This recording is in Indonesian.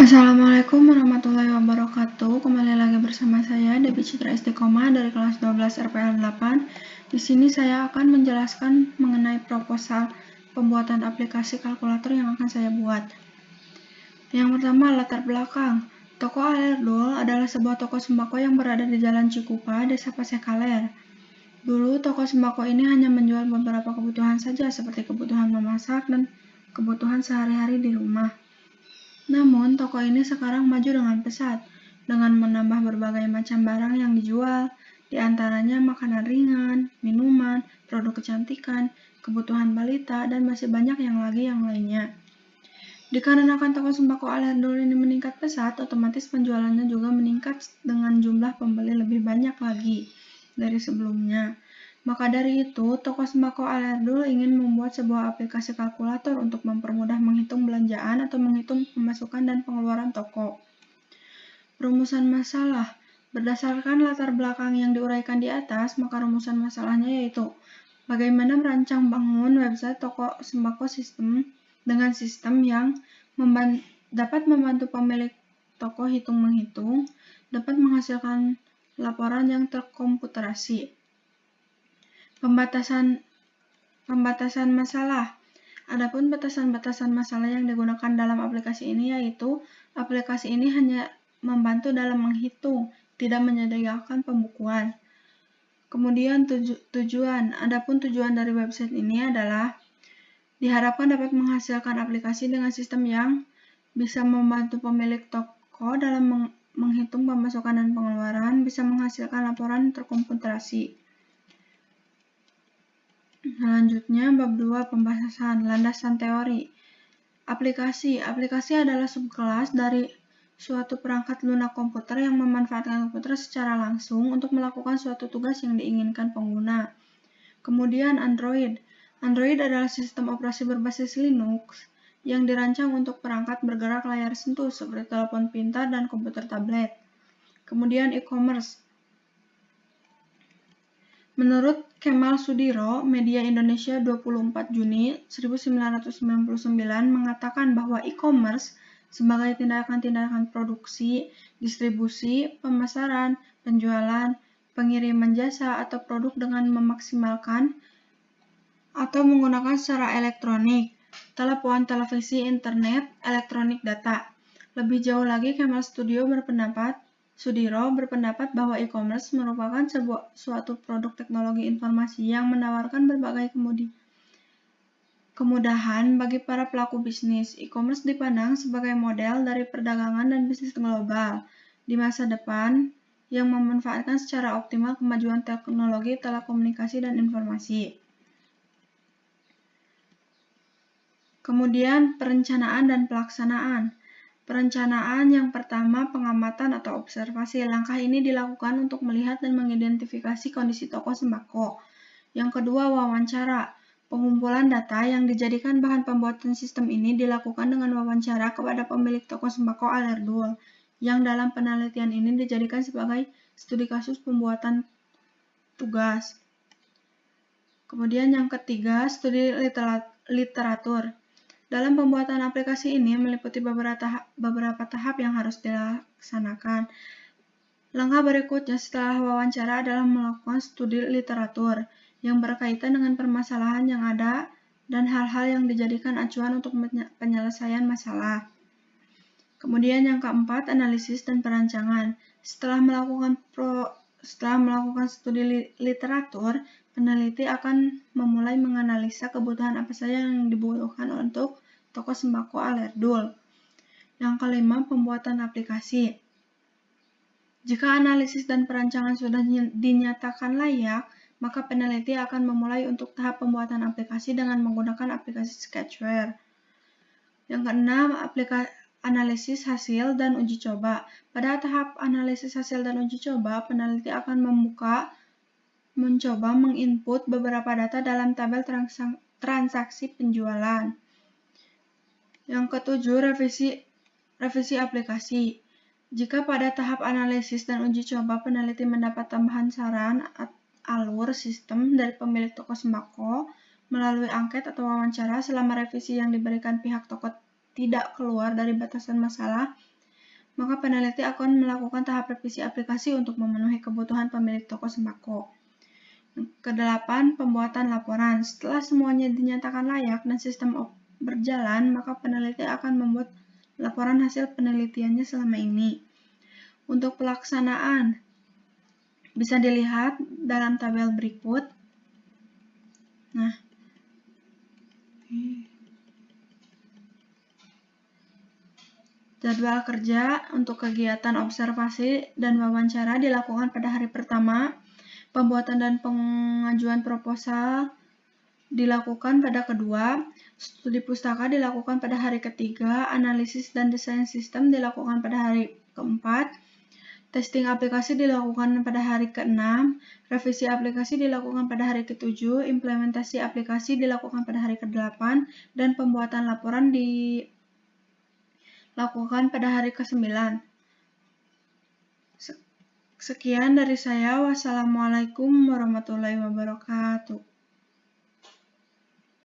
Assalamualaikum warahmatullahi wabarakatuh. Kembali lagi bersama saya Debbie Citra Istiqomah dari kelas 12 RPL 8. Di sini saya akan menjelaskan mengenai proposal pembuatan aplikasi kalkulator yang akan saya buat. Yang pertama, latar belakang. Toko Alerdol adalah sebuah toko sembako yang berada di Jalan Cikupa, Desa Pasekaler. Dulu toko sembako ini hanya menjual beberapa kebutuhan saja seperti kebutuhan memasak dan kebutuhan sehari-hari di rumah. Namun, toko ini sekarang maju dengan pesat, dengan menambah berbagai macam barang yang dijual, di antaranya makanan ringan, minuman, produk kecantikan, kebutuhan balita, dan masih banyak yang lainnya. Dikarenakan toko sembako Alerdol ini meningkat pesat, otomatis penjualannya juga meningkat dengan jumlah pembeli lebih banyak lagi dari sebelumnya. Maka dari itu, toko sembako Alerdol ingin membuat sebuah aplikasi kalkulator untuk mempermudah menghitung belanjaan atau menghitung pemasukan dan pengeluaran toko. Rumusan masalah. Berdasarkan latar belakang yang diuraikan di atas, maka rumusan masalahnya yaitu bagaimana merancang bangun website toko sembako dengan sistem yang dapat membantu pemilik toko hitung-menghitung, dapat menghasilkan laporan yang terkomputerasi. Pembatasan masalah. Adapun batasan-batasan masalah yang digunakan dalam aplikasi ini yaitu aplikasi ini hanya membantu dalam menghitung, tidak menyediakan pembukuan. Kemudian tujuan. Adapun tujuan dari website ini adalah diharapkan dapat menghasilkan aplikasi dengan sistem yang bisa membantu pemilik toko dalam menghitung pemasukan dan pengeluaran, bisa menghasilkan laporan terkomputerasi. Selanjutnya, bab 2 pembahasan, landasan teori. Aplikasi adalah subkelas dari suatu perangkat lunak komputer yang memanfaatkan komputer secara langsung untuk melakukan suatu tugas yang diinginkan pengguna. Kemudian Android adalah sistem operasi berbasis Linux yang dirancang untuk perangkat bergerak layar sentuh seperti telepon pintar dan komputer tablet. Kemudian e-commerce. Menurut Kemal Sudiro, Media Indonesia 24 Juni 1999 mengatakan bahwa e-commerce sebagai tindakan-tindakan produksi, distribusi, pemasaran, penjualan, pengiriman jasa atau produk dengan memaksimalkan atau menggunakan secara elektronik, telepon, televisi, internet, elektronik data. Lebih jauh lagi, Kemal Sudiro berpendapat bahwa e-commerce merupakan suatu produk teknologi informasi yang menawarkan berbagai kemudahan bagi para pelaku bisnis. E-commerce dipandang sebagai model dari perdagangan dan bisnis global di masa depan yang memanfaatkan secara optimal kemajuan teknologi telekomunikasi dan informasi. Kemudian perencanaan dan pelaksanaan. Perencanaan yang pertama, pengamatan atau observasi. Langkah ini dilakukan untuk melihat dan mengidentifikasi kondisi toko sembako. Yang kedua, wawancara. Pengumpulan data yang dijadikan bahan pembuatan sistem ini dilakukan dengan wawancara kepada pemilik toko sembako Alerdol, yang dalam penelitian ini dijadikan sebagai studi kasus pembuatan tugas. Kemudian yang ketiga, studi literatur. Dalam pembuatan aplikasi ini meliputi beberapa tahap yang harus dilaksanakan. Langkah berikutnya setelah wawancara adalah melakukan studi literatur yang berkaitan dengan permasalahan yang ada dan hal-hal yang dijadikan acuan untuk penyelesaian masalah. Kemudian yang keempat, analisis dan perancangan. Setelah melakukan studi literatur, peneliti akan memulai menganalisa kebutuhan apa saja yang dibutuhkan untuk toko sembako Alerdol. Yang kelima, pembuatan aplikasi. Jika analisis dan perancangan sudah dinyatakan layak, maka peneliti akan memulai untuk tahap pembuatan aplikasi dengan menggunakan aplikasi Sketchware. Yang keenam, analisis hasil dan uji coba. Pada tahap analisis hasil dan uji coba, peneliti akan mencoba menginput beberapa data dalam tabel transaksi penjualan. Yang ketujuh, revisi aplikasi. Jika pada tahap analisis dan uji coba peneliti mendapat tambahan saran alur sistem dari pemilik toko sembako melalui angket atau wawancara selama revisi yang diberikan pihak toko tidak keluar dari batasan masalah, maka peneliti akan melakukan tahap revisi aplikasi untuk memenuhi kebutuhan pemilik toko sembako. Kedelapan, pembuatan laporan. Setelah semuanya dinyatakan layak dan sistem berjalan, maka peneliti akan membuat laporan hasil penelitiannya selama ini. Untuk pelaksanaan, bisa dilihat dalam tabel berikut. Nah, jadwal kerja untuk kegiatan observasi dan wawancara dilakukan pada hari pertama, pembuatan dan pengajuan proposal dilakukan pada kedua, studi pustaka dilakukan pada hari ketiga, analisis dan desain sistem dilakukan pada hari keempat, testing aplikasi dilakukan pada hari ke-6, revisi aplikasi dilakukan pada hari ke-7, implementasi aplikasi dilakukan pada hari ke-8, dan pembuatan laporan dilakukan pada hari ke-9. Sekian dari saya. Wassalamualaikum warahmatullahi wabarakatuh.